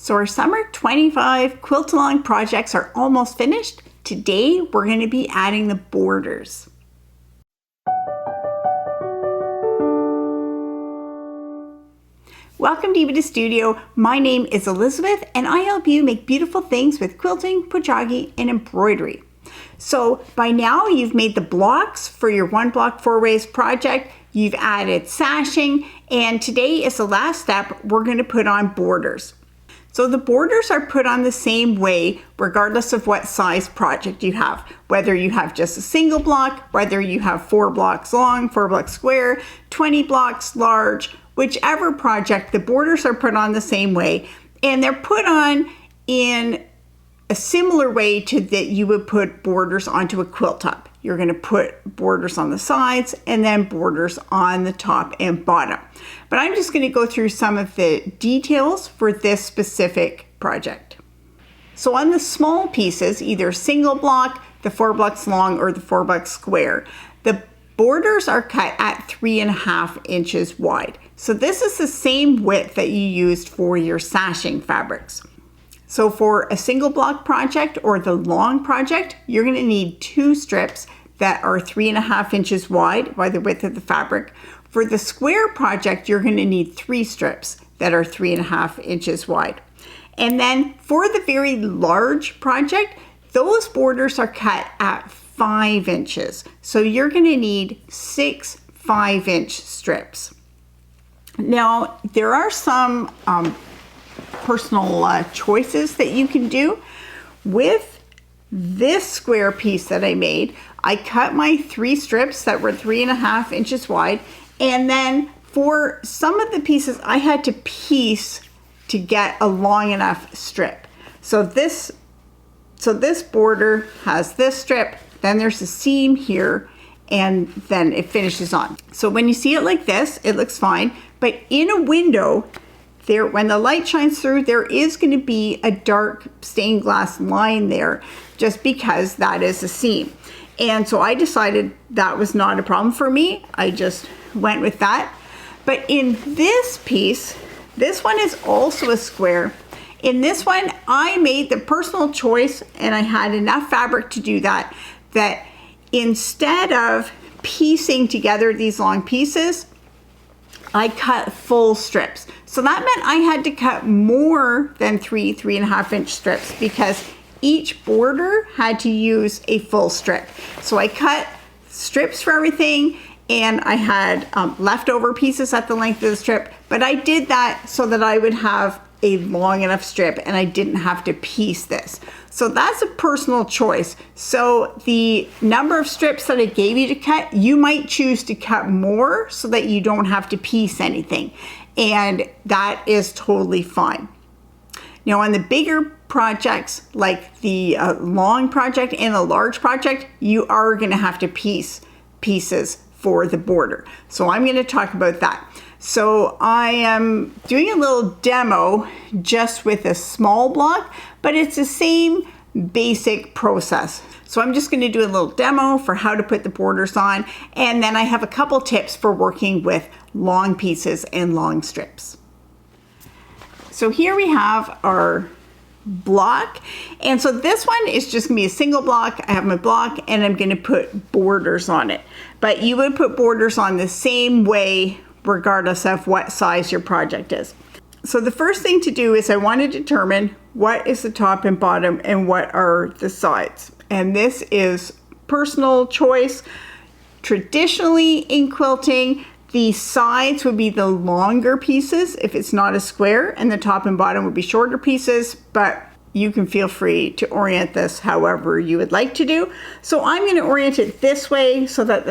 So our summer 25 quilt along projects are almost finished. Today we're going to be adding the borders. Welcome to Epida Studio. My name is Elizabeth and I help you make beautiful things with quilting, patchwork, and embroidery. So by now you've made the blocks for your 1 block 4 ways project. You've added sashing, and today is the last step. We're going to put on borders. So the borders are put on the same way regardless of what size project you have. Whether you have just a single block, whether you have 4 blocks long, 4 blocks square, 20 blocks large, whichever project, the borders are put on the same way, and they're put on in a similar way to that you would put borders onto a quilt top. You're going to put borders on the sides and then borders on the top and bottom. But I'm just going to go through some of the details for this specific project. So on the small pieces, either single block, the 4 blocks long, or the 4 blocks square, the borders are cut at 3.5 inches wide. So this is the same width that you used for your sashing fabrics. So for a single block project or the long project, you're going to need 2 strips that are 3.5 inches wide by the width of the fabric. For the square project, you're going to need 3 strips that are 3.5 inches wide. And then for the very large project, those borders are cut at 5 inches. So you're going to need 6 5-inch strips. Now, there are some personal choices that you can do. With this square piece that I made, I cut my 3 strips that were 3.5 inches wide, and then for some of the pieces I had to piece to get a long enough strip. So this border has this strip, then there's a seam here, and then it finishes on. So when you see it like this, it looks fine, but in a window, there, when the light shines through, there is going to be a dark stained glass line there just because that is a seam. And so I decided that was not a problem for me. I just went with that. But in this piece, this one is also a square. In this one, I made the personal choice, and I had enough fabric to do that, that instead of piecing together these long pieces, I cut full strips. So that meant I had to cut more than 3.5 inch strips because each border had to use a full strip. So I cut strips for everything, and I had leftover pieces at the length of the strip, but I did that so that I would have a long enough strip and I didn't have to piece this. So that's a personal choice. So the number of strips that I gave you to cut, you might choose to cut more so that you don't have to piece anything. And that is totally fine. Now on the bigger projects, like the long project and the large project, you are going to have to piece pieces for the border. So I'm going to talk about that. So I am doing a little demo just with a small block, but it's the same basic process. So I'm just going to do a little demo for how to put the borders on, and then I have a couple tips for working with long pieces and long strips. So here we have our block, and so this one is just going to be a single block. I have my block and I'm going to put borders on it, but you would put borders on the same way regardless of what size your project is. So the first thing to do is I want to determine what is the top and bottom and what are the sides. And this is personal choice. Traditionally in quilting, the sides would be the longer pieces if it's not a square, and the top and bottom would be shorter pieces, but you can feel free to orient this however you would like to do. So I'm going to orient it this way so that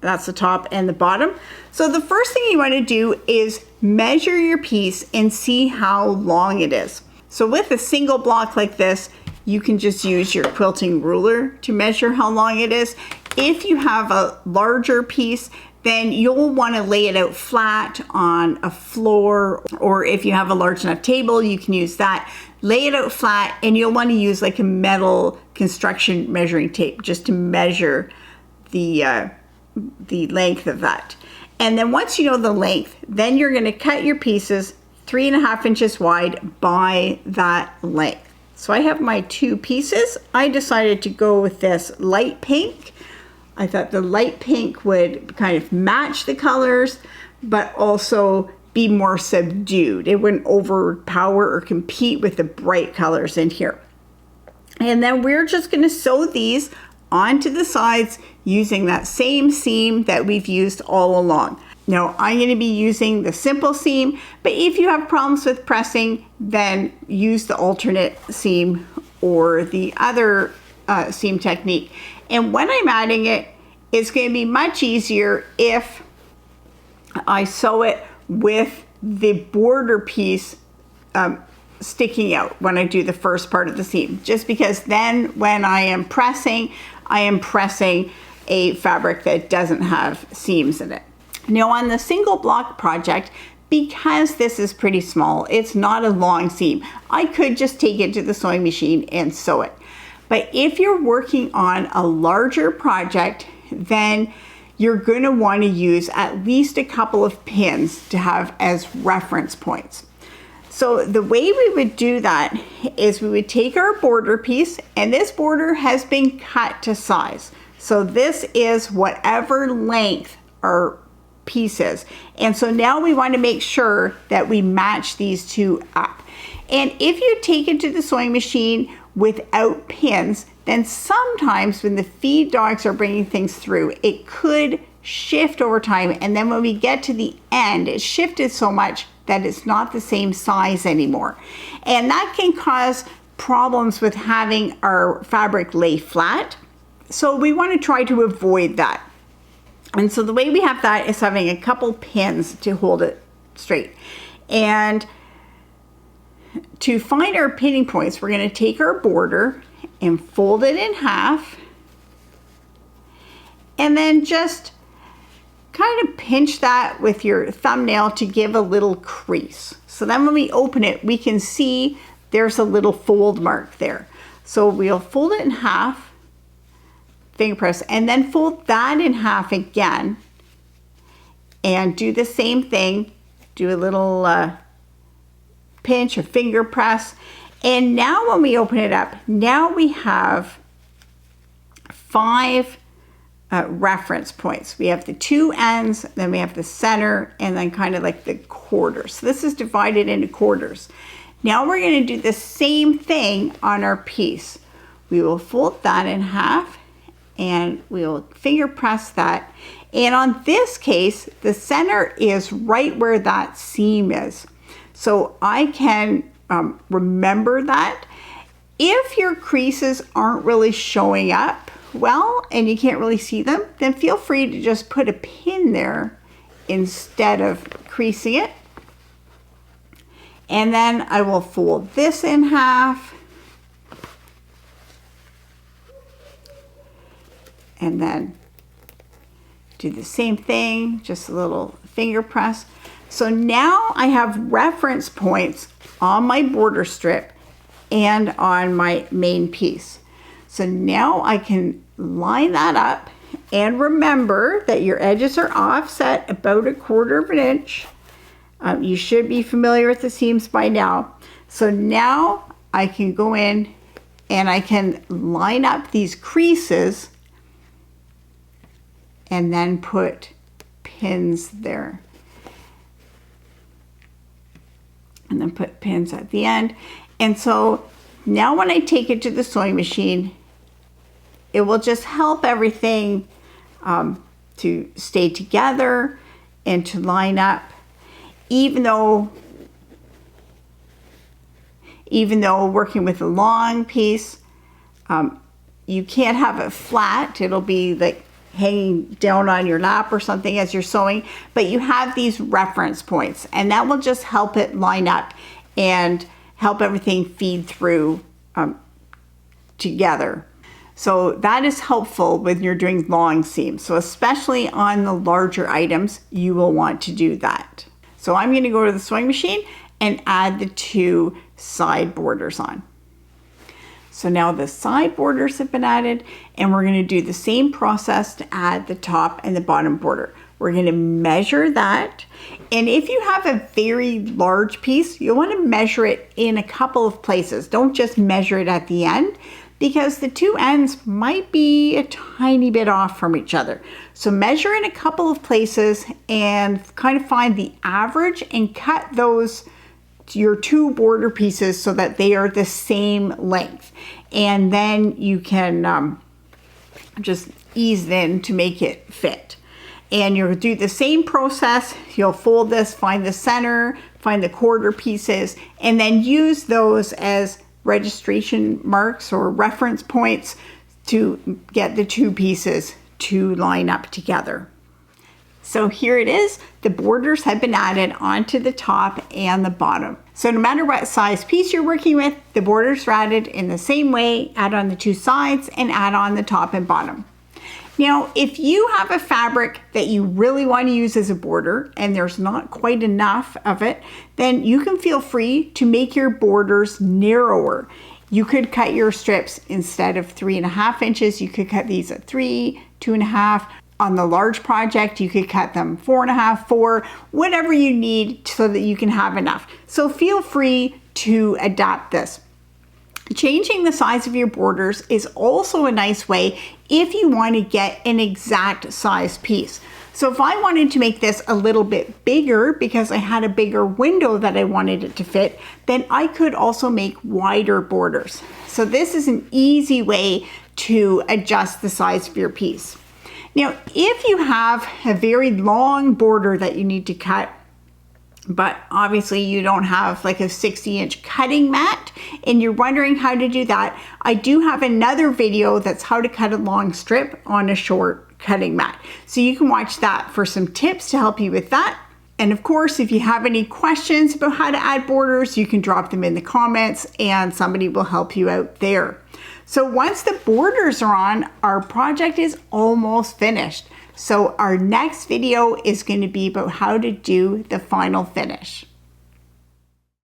that's the top and the bottom. So the first thing you want to do is measure your piece and see how long it is. So with a single block like this, you can just use your quilting ruler to measure how long it is. If you have a larger piece, then you'll want to lay it out flat on a floor, or if you have a large enough table, you can use that. Lay it out flat, and you'll want to use like a metal construction measuring tape just to measure the length of that. And then once you know the length, then you're going to cut your pieces 3.5 inches wide by that length. So I have my 2 pieces. I decided to go with this light pink. I thought the light pink would kind of match the colors, but also be more subdued. It wouldn't overpower or compete with the bright colors in here. And then we're just going to sew these onto the sides using that same seam that we've used all along. Now I'm going to be using the simple seam, but if you have problems with pressing, then use the alternate seam or the other seam technique. And when I'm adding it, it's going to be much easier if I sew it with the border piece sticking out when I do the first part of the seam, just because then when I am pressing a fabric that doesn't have seams in it. Now on the single block project, because this is pretty small, it's not a long seam, I could just take it to the sewing machine and sew it. But if you're working on a larger project, then you're going to want to use at least a couple of pins to have as reference points. So the way we would do that is we would take our border piece, and this border has been cut to size. So this is whatever length our pieces. And so now we want to make sure that we match these two up. And if you take it to the sewing machine without pins, then sometimes when the feed dogs are bringing things through, it could shift over time. And then when we get to the end, it shifted so much that it's not the same size anymore. And that can cause problems with having our fabric lay flat. So we want to try to avoid that. And so the way we have that is having a couple pins to hold it straight. And to find our pinning points, we're going to take our border and fold it in half, and then just kind of pinch that with your thumbnail to give a little crease. So then when we open it, we can see there's a little fold mark there. So we'll fold it in half, finger press, and then fold that in half again, and do the same thing. Do a little pinch or finger press. And now when we open it up, now we have 5 reference points. We have the 2 ends, then we have the center, and then kind of like the quarters. So this is divided into quarters. Now we're going to do the same thing on our piece. We will fold that in half, and we'll finger press that. And on this case, the center is right where that seam is. So I can remember that. If your creases aren't really showing up well and you can't really see them, then feel free to just put a pin there instead of creasing it. And then I will fold this in half. And then do the same thing, just a little finger press. So now I have reference points on my border strip and on my main piece. So now I can line that up, and remember that your edges are offset about 1/4 inch. You should be familiar with the seams by now. So now I can go in and I can line up these creases and then put pins there. And then put pins at the end. And so now when I take it to the sewing machine, it will just help everything to stay together and to line up. Even though working with a long piece, you can't have it flat. It'll be like hanging down on your lap or something as you're sewing, but you have these reference points, and that will just help it line up and help everything feed through together. So that is helpful when you're doing long seams. So especially on the larger items, you will want to do that. So I'm going to go to the sewing machine and add the 2 side borders on. So now the side borders have been added, and we're going to do the same process to add the top and the bottom border. We're going to measure that. And if you have a very large piece, you'll want to measure it in a couple of places. Don't just measure it at the end, because the two ends might be a tiny bit off from each other. So measure in a couple of places and kind of find the average and cut those, your two border pieces, so that they are the same length. And then you can just ease it in to make it fit. And you'll do the same process. You'll fold this, find the center, find the quarter pieces, and then use those as registration marks or reference points to get the two pieces to line up together. So here it is. The borders have been added onto the top and the bottom. So no matter what size piece you're working with, the borders are added in the same way. Add on the two sides and add on the top and bottom. Now, if you have a fabric that you really want to use as a border and there's not quite enough of it, then you can feel free to make your borders narrower. You could cut your strips instead of 3.5 inches. You could cut these at 3, 2.5. On the large project, you could cut them 4.5, 4, whatever you need so that you can have enough. So feel free to adapt this. Changing the size of your borders is also a nice way if you want to get an exact size piece. So if I wanted to make this a little bit bigger because I had a bigger window that I wanted it to fit, then I could also make wider borders. So this is an easy way to adjust the size of your piece. Now, if you have a very long border that you need to cut, but obviously you don't have like a 60-inch cutting mat and you're wondering how to do that, I do have another video that's how to cut a long strip on a short cutting mat. So you can watch that for some tips to help you with that. And of course, if you have any questions about how to add borders, you can drop them in the comments and somebody will help you out there. So once the borders are on, our project is almost finished. So our next video is going to be about how to do the final finish.